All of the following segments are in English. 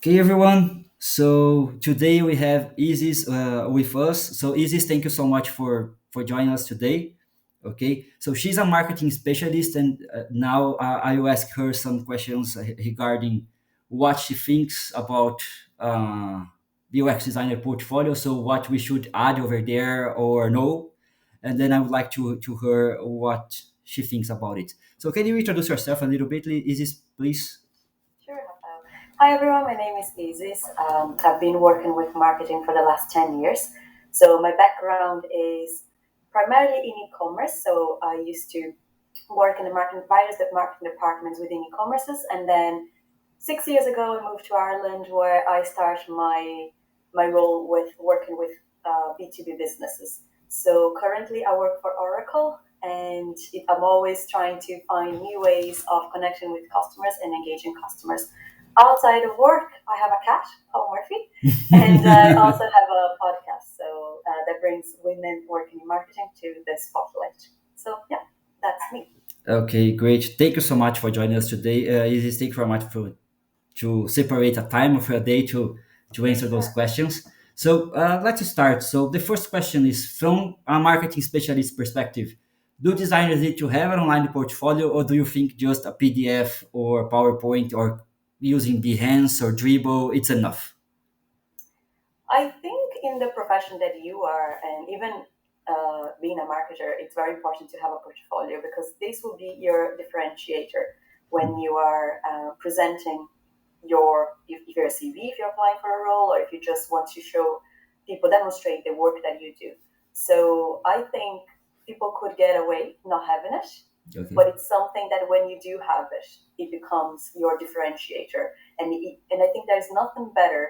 Okay, everyone. So today we have Isis with us. So Isis, thank you so much for joining us today. Okay, so she's a marketing specialist, and now I will ask her some questions regarding what she thinks about UX designer portfolio. So what we should add over there or no, and then I would like to hear what she thinks about it. So can you introduce yourself a little bit, Isis, please? Sure. Hi everyone, my name is Isis. I've been working with marketing for the last 10 years. So my background is primarily in e-commerce. So I used to work in the marketing departments within e-commerces. And then 6 years ago, I moved to Ireland where I started my role with working with B2B businesses. So currently I work for Oracle and I'm always trying to find new ways of connecting with customers and engaging customers. Outside of work, I have a cat called Murphy, and I also have a podcast that brings women working in marketing to the spotlight. So yeah, that's me. Okay, great. Thank you so much for joining us today. Isis, thank you very much for to separate a time of your day to answer those Sure. questions. So let's start. So the first question is from a marketing specialist perspective. Do designers need to have an online portfolio, or do you think just a PDF or PowerPoint or using Behance or Dribble it's enough? I think in the profession that you are, and even being a marketer, it's very important to have a portfolio because this will be your differentiator when you are presenting if you're a CV, if you're applying for a role, or if you just want to show people, demonstrate the work that you do. So I think people could get away not having it, Okay. but it's something that when you do have it, it becomes your differentiator. And I think there's nothing better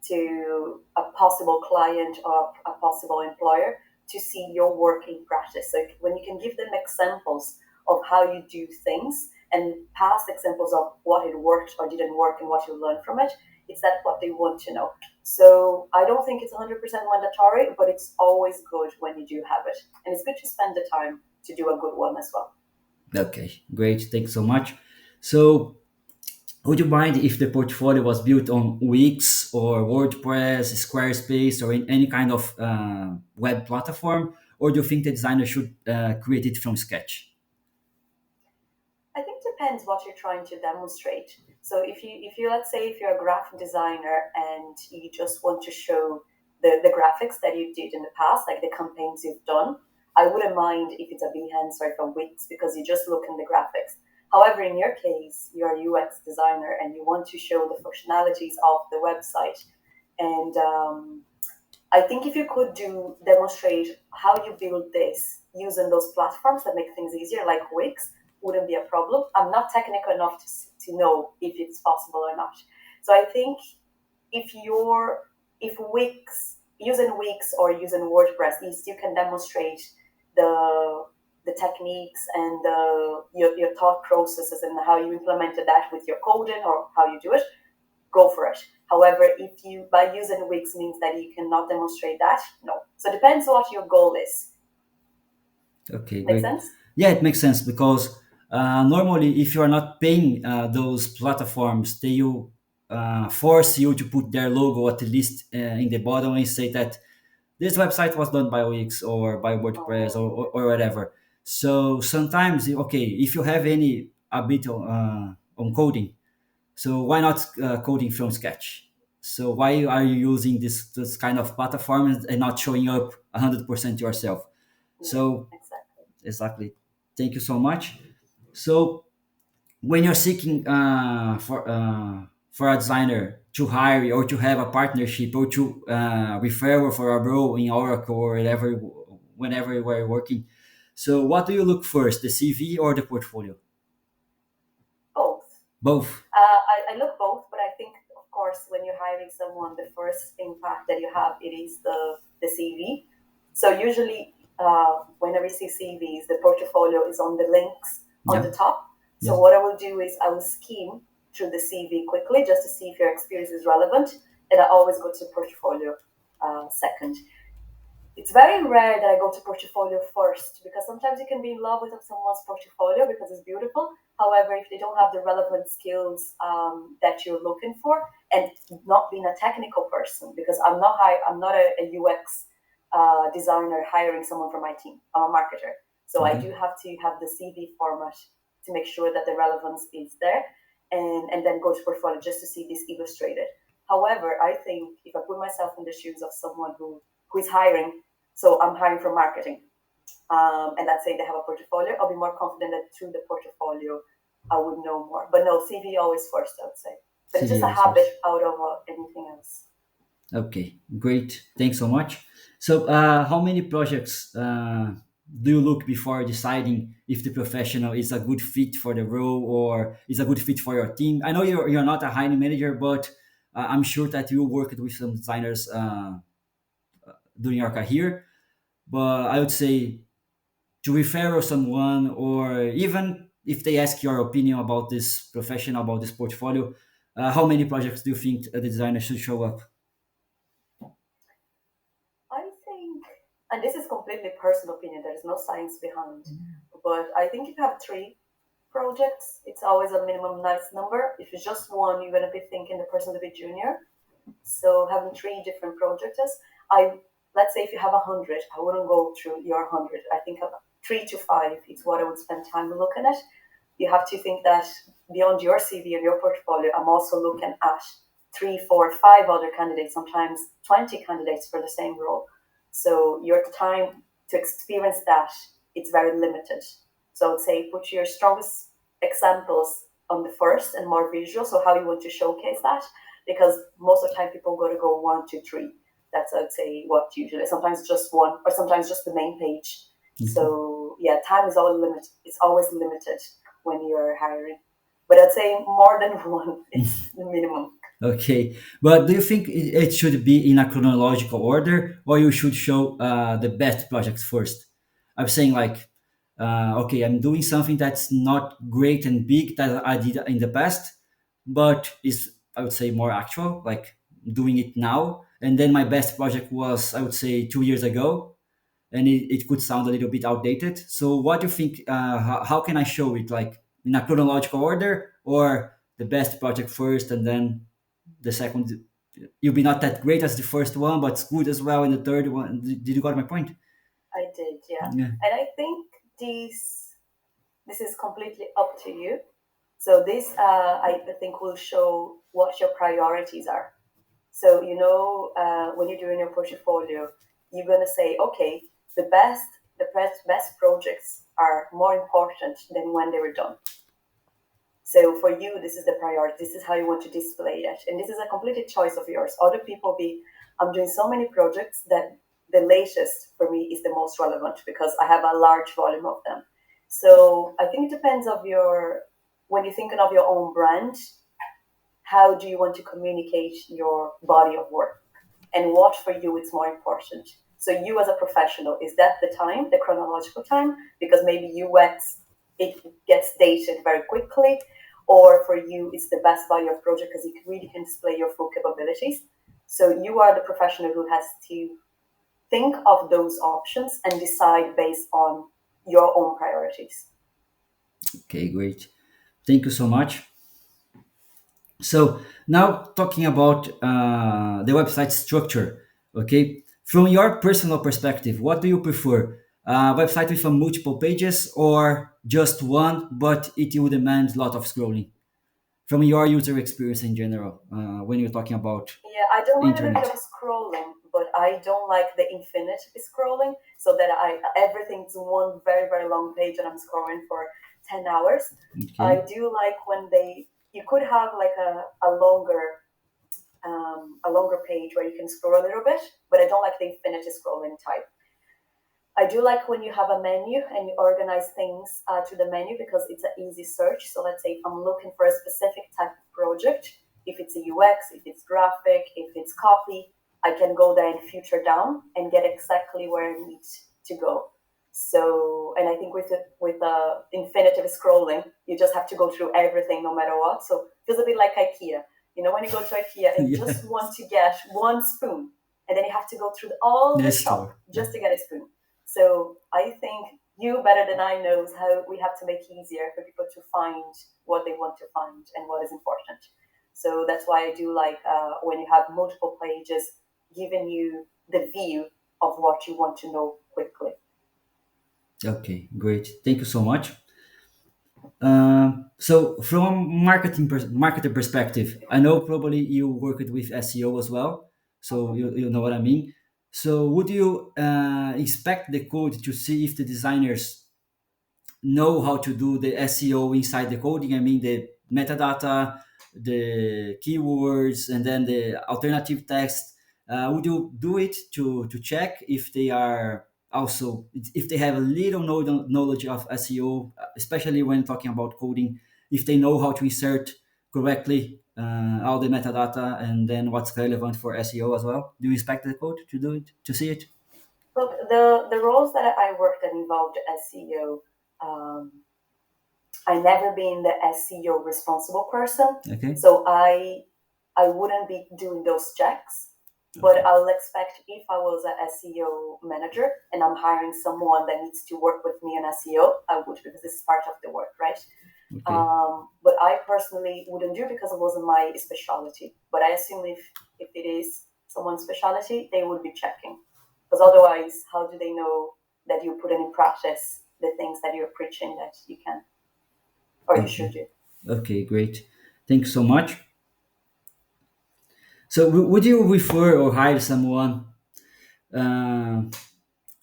to a possible client or a possible employer to see your work in practice. So when you can give them examples of how you do things and past examples of what it worked or didn't work and what you learned from it, it's that what they want to know. So I don't think it's 100% mandatory, but it's always good when you do have it. And it's good to spend the time to do a good one as well. Okay, great. Thanks so much. So would you mind if the portfolio was built on Wix or WordPress, Squarespace, or in any kind of web platform, or do you think the designer should create it from scratch? I think it depends what you're trying to demonstrate. So if you let's say if you're a graphic designer and you just want to show the graphics that you did in the past, like the campaigns you've done, I wouldn't mind if it's a Behance or from Wix because you just look in the graphics. However, in your case, you're a UX designer and you want to show the functionalities of the website. And I think if you could do demonstrate how you build this using those platforms that make things easier, like Wix, wouldn't be a problem. I'm not technical enough to know if it's possible or not. So I think if you're if Wix using Wix or using WordPress, at least you can demonstrate the techniques and your thought processes and how you implemented that with your coding or how you do it, go for it. However, if you by using Wix means that you cannot demonstrate that, no. So it depends what your goal is. Okay, Make great. sense? Yeah, it makes sense because normally, if you are not paying those platforms, they will force you to put their logo at least in the bottom and say that this website was done by Wix or by WordPress Oh, or whatever. So sometimes, okay, if you have any a bit on coding, so why not coding from scratch? So why are you using this kind of platform and not showing up 100% yourself? yeah, So exactly. exactly. Thank you so much. So when you're seeking for a designer to hire or to have a partnership or to refer for a role in Oracle or whatever, whenever you are working, so what do you look first, the CV or the portfolio? Both. Both. I look both, but I think, of course, when you're hiring someone, the first impact that you have it is the CV. So usually, when I receive CVs, the portfolio is on the links on the Yeah. top. So Yes. what I will do is I will skim through the CV quickly just to see if your experience is relevant, and I always go to portfolio second. It's very rare that I go to portfolio first because sometimes you can be in love with someone's portfolio because it's beautiful. However, if they don't have the relevant skills that you're looking for, and not being a technical person, because I'm not a UX designer hiring someone for my team. I'm a marketer, so I Okay. do have to have the CV format to make sure that the relevance is there, and then go to portfolio just to see this illustrated. However, I think if I put myself in the shoes of someone who is hiring, so I'm hiring for marketing, and let's say they have a portfolio, I'll be more confident that through the portfolio, I would know more. But no, CV always first, I would say. But it's just CV a habit resource. out of anything else. Okay, great. Thanks so much. So, how many projects do you look before deciding if the professional is a good fit for the role or is a good fit for your team? I know you're not a hiring manager, but I'm sure that you worked with some designers during your career. But I would say to refer someone, or even if they ask your opinion about this professional, about this portfolio, how many projects do you think the designer should show up? I think, and this is completely personal opinion, there is no science behind, but I think if you have three projects, it's always a minimum nice number. If it's just one, you're going to be thinking the person to be junior. So having three different projects, I let's say if you have 100, I wouldn't go through your 100. I think 3 to 5 is what I would spend time looking at. You have to think that beyond your CV and your portfolio, I'm also looking at 3, 4, 5 other candidates, sometimes 20 candidates for the same role. So your time to experience that, it's very limited. So I'd say put your strongest examples on the first and more visual. So how you want to showcase that, because most of the time people go to go 1, 2, 3. That's I'd say what usually. Sometimes just one, or sometimes just the main page. So yeah, time is always limited. It's always limited when you're hiring. But I'd say more than one. It's the minimum. Okay, but do you think it should be in a chronological order, or you should show the best projects first? I'm saying like, okay, I'm doing something that's not great and big that I did in the past, but is, I would say, more actual, like doing it now. And then my best project was, I would say, 2 years ago, and it could sound a little bit outdated. So what do you think? How can I show it, like in a chronological order, or the best project first, and then the second you'll be not that great as the first one, but it's good as well in the third one. Did you got my point? I did, yeah. Yeah. And I think this is completely up to you. So this I think will show what your priorities are. So when you're doing your portfolio, you're gonna say, okay, the best projects are more important than when they were done. So for you, this is the priority. This is how you want to display it, and this is a completely choice of yours. Other people be, I'm doing so many projects that the latest for me is the most relevant because I have a large volume of them. So I think it depends of your when you're thinking of your own brand, how do you want to communicate your body of work, and what for you is more important. So you as a professional, is that the time, the chronological time, because maybe UX, it gets dated very quickly, or for you it's the best value of project because you really can display your full capabilities. So you are the professional who has to think of those options and decide based on your own priorities. Okay, great. Thank you so much. So now talking about the website structure, okay? From your personal perspective, what do you prefer? A website with multiple pages or just one, but it will demand a lot of scrolling? From your user experience in general, when you're talking about Yeah, I don't mind a little bit internet. of scrolling, but I don't like the infinite scrolling, so that everything's one very very long page and I'm scrolling for 10 hours. I Okay. do like when they you could have like a longer page where you can scroll a little bit, but I don't like the infinite scrolling type. I do like when you have a menu and you organize things to the menu because it's an easy search. So let's say if I'm looking for a specific type of project, if it's a UX, if it's graphic, if it's copy, I can go there and filter down and get exactly where I need to go. So, and I think with infinitive scrolling, you just have to go through everything no matter what. So it feels a bit like IKEA. When you go to IKEA and you just Yeah. want to get one spoon, and then you have to go through all The the shop store. Yeah. just to get a spoon. So I think you better than I knows how we have to make easier for people to find what they want to find and what is important. So that's why I do like when you have multiple pages giving you the view of what you want to know quickly. Okay, great. Thank you so much. So from a marketer perspective, I know probably you worked with SEO as well, so Mhm. you know what I mean. So would you inspect the code to see if the designers know how to do the SEO inside the coding? I mean the metadata, the keywords, and then the alternative text. Would you do it to check if they are also if they have a little knowledge of SEO, especially when talking about coding, if they know how to insert correctly all the metadata and then what's relevant for SEO as well? Do you inspect the code to do it to see it? Look, the roles that I worked that involved SEO, I never been the SEO responsible person, Okay. so I wouldn't be doing those checks. But Okay. I'll expect if I was a SEO manager and I'm hiring someone that needs to work with me on SEO, I would because this is part of the work, right? Okay. But I personally wouldn't do because it wasn't my specialty. But I assume if it is someone's specialty, they would be checking. Because otherwise, how do they know that you're putting in practice the things that you're preaching that you can or you should Okay. do? Okay, great. Thanks so much. So, would you refer or hire someone uh,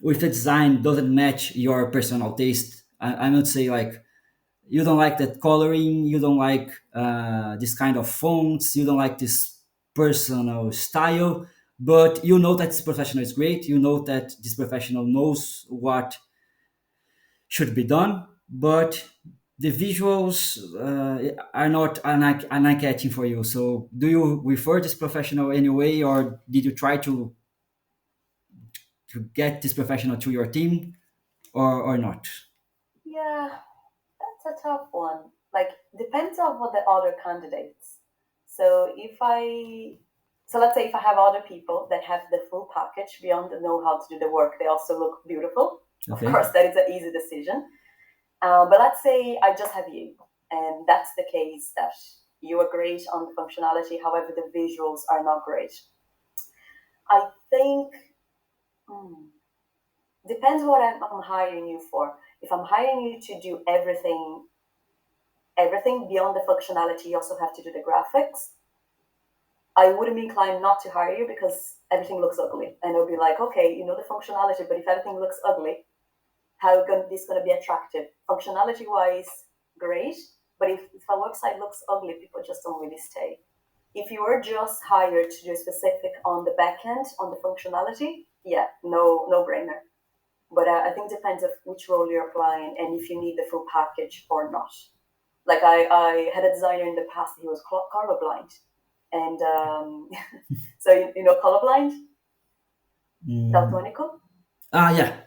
if the design doesn't match your personal taste? I would say like you don't like that coloring, you don't like this kind of fonts, you don't like this personal style, but you know that this professional is great. You know that this professional knows what should be done, but the visuals are not catching for you. So, do you refer this professional anyway, or did you try to get this professional to your team, or not? Yeah, that's a tough one. Like depends on what the other candidates. So if I so let's say if I have other people that have the full package beyond the know how to do the work, they also look beautiful. Of Okay, course, that is an easy decision. But let's say I just have you, and that's the case that you are great on the functionality, however, the visuals are not great. I think hmm, depends what I'm hiring you for. If I'm hiring you to do everything beyond the functionality, you also have to do the graphics. I wouldn't be inclined not to hire you because everything looks ugly, and it'll be like, okay, you know the functionality, but if everything looks ugly, this going to be attractive? Functionality wise, great, but if a website looks ugly, people just don't really stay. If you were just hired to do specific on the back end, on the functionality, yeah, no brainer. But I think it depends of which role you're applying and if you need the full package or not. Like I had a designer in the past, he was colorblind. And so, you know, colorblind, mm, daltonico? yeah.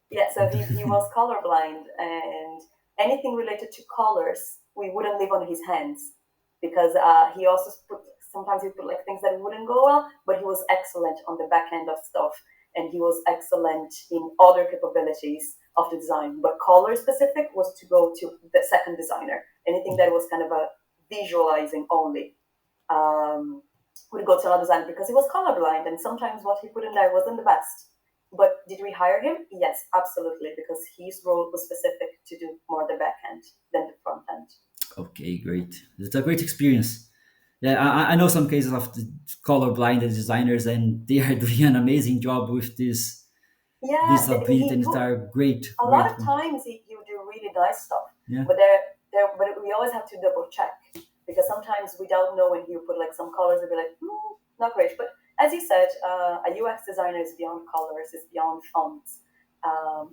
Yeah, so he was colorblind, and anything related to colors, we wouldn't leave on his hands because he also put sometimes he put like things that wouldn't go well, but he was excellent on the back end of stuff, and he was excellent in other capabilities of the design. But color specific was to go to the second designer. Anything that was kind of a visualizing only um, would go to another designer because he was colorblind, and sometimes what he put in there wasn't the best. But did we hire him? Yes, absolutely, because his role was specific to do more the back end than the front end. Okay, great. It's a great experience. Yeah, I know some cases of the colorblind designers, and they are doing an amazing job with this Yeah, ability, he and they took are great, a lot great. of times he would do really nice stuff, Yeah. but but we always have to double check because sometimes we don't know when he put like some colors and be like, not great. But as you said, a UX designer is beyond colors, is beyond fonts.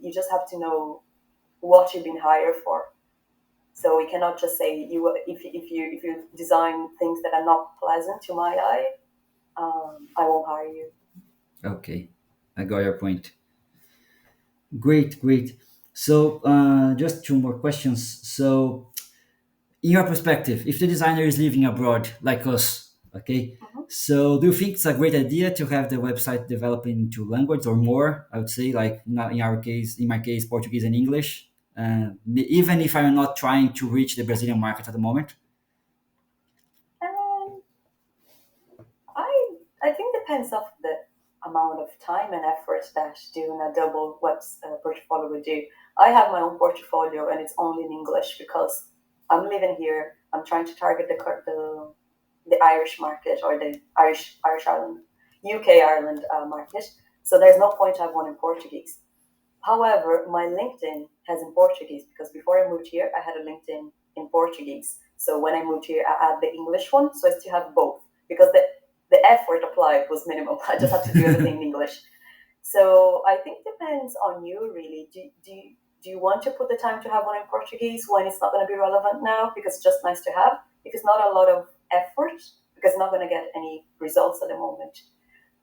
You just have to know what you've been hired for. So we cannot just say if you design things that are not pleasant to my eye, I won't hire you. Okay, I got your point. Great, great. So, just two more questions. So, in your perspective, if the designer is living abroad like us, okay, Mhm. So, do you think it's a great idea to have the website developed in two languages or more? I would say, like in our case, in my case, Portuguese and English. Even if I'm not trying to reach the Brazilian market at the moment. Um, I think depends of the amount of time and effort that doing a double portfolio would do. I have my own portfolio and it's only in English because I'm living here. I'm trying to target the Irish market or the Irish Ireland UK Ireland market. So there's no point I have one in Portuguese. However, my LinkedIn has in Portuguese because before I moved here, I had a LinkedIn in Portuguese. So when I moved here, I had the English one, so I still have both because the effort applied was minimal. I just had to do everything in English. So I think it depends on you really. Do you want to put the time to have one in Portuguese when it's not going to be relevant now because it's just nice to have? If it's not a lot of effort, because it's not going to get any results at the moment,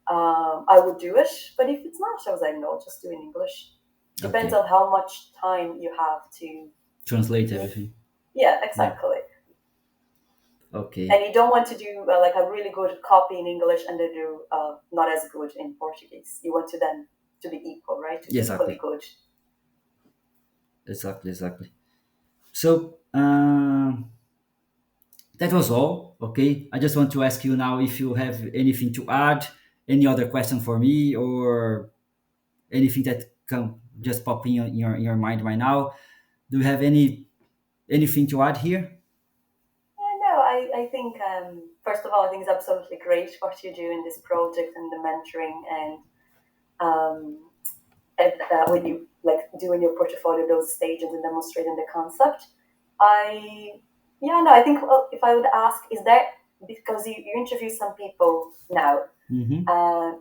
I would do it. But if it's not, I was like, no, just do it in English. Depends Okay, on how much time you have to. translate everything. Yeah, Yeah. exactly. Okay. And you don't want to do like a really good copy in English and then do not as good in Portuguese. You want to then to be equal, right? To Yeah, be equally exactly. good. Exactly. Exactly. So that was all. Okay. I just want to ask you now if you have anything to add, any other question for me, or anything that can just pop in your mind right now. Do you have anything to add here? Yeah, no, I think first of all, I think it's absolutely great what you do in this project and the mentoring um, when you like doing your portfolio, those stages and demonstrating the concept. I yeah, no, I think well, if I would ask, is there because you interview some people now, Hmm.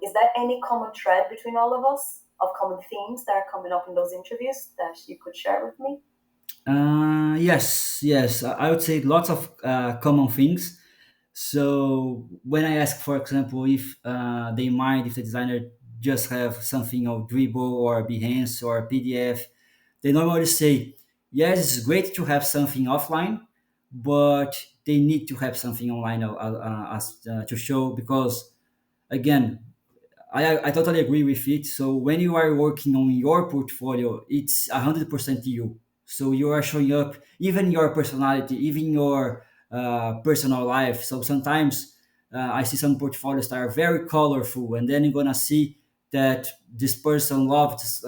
is there any common thread between all of us of common themes that are coming up in those interviews that you could share with me? Yes, yes. I would say lots of common things. So when I ask, for example, if they mind if the designer just have something of Dribble or Behance or PDF, they normally say, yes, it's great to have something offline, but they need to have something online to show because, again, I totally agree with it. So when you are working on your portfolio, it's 100% you. So you are showing up even your personality, even your personal life. So sometimes I see some portfolios that are very colorful, and then you're gonna see that this person loves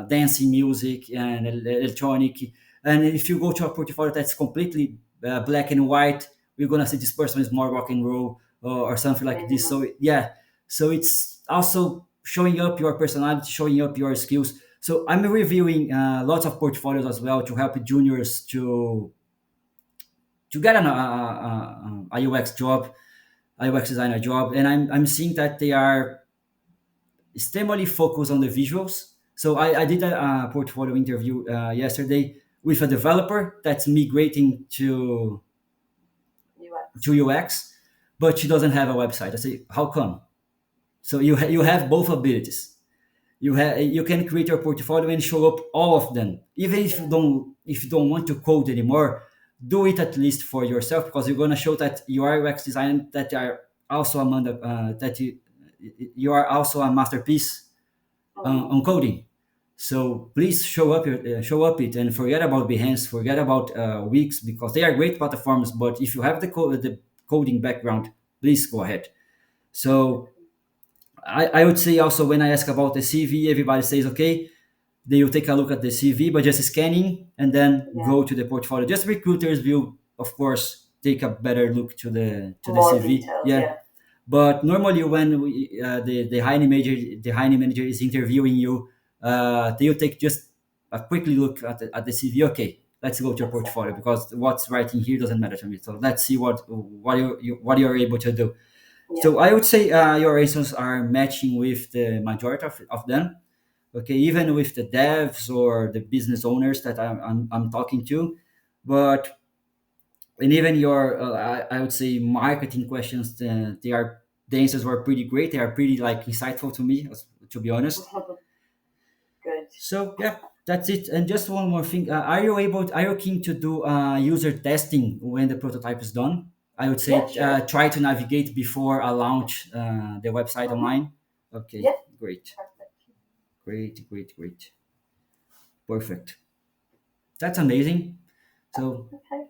dancing music and electronic. And if you go to a portfolio that's completely black and white, you're gonna see this person is more rock and roll or something like this. Minimum. So yeah, so it's also showing up your personality, showing up your skills. So I'm reviewing lots of portfolios as well to help juniors to get a UX job, a UX designer job, and I'm seeing that they are extremely focused on the visuals. So I did a portfolio interview yesterday with a developer that's migrating UX. to UX, but she doesn't have a website. I say, how come? So you have both abilities. You can create your portfolio and show up all of them even Yeah. if you don't want to code anymore. Do it at least for yourself because you're going to show that you are UX design, that you are also that you are also a masterpiece Mm-hmm. on coding. So please show up it and forget about Behance, forget about Wix because they are great platforms, but if you have the coding background, please go ahead. So I would say also when I ask about the CV, everybody says, okay, they will take a look at the CV, but just scanning and then Yeah. go to the portfolio. Just recruiters will, of course, take a better look to the More CV. details. Yeah, Yeah. but normally when the hiring manager is interviewing you, they'll take just a quick look at the CV. Okay, let's go to your portfolio Exactly. because what's writing here doesn't matter to me. So let's see what you're able to do. Yeah. So I would say your answers are matching with the majority of them. Okay, even with the devs or the business owners that I'm talking to, but and even your I would say marketing questions, the answers were pretty great. They are pretty like insightful to me, to be honest. Good. So yeah, that's it. And just one more thing: are you keen to do user testing when the prototype is done? I would Yeah, say sure. try to navigate before I launch the website Mm-hmm. online. Okay, Yeah, great, perfect. great, great, great, perfect. That's amazing. So Okay.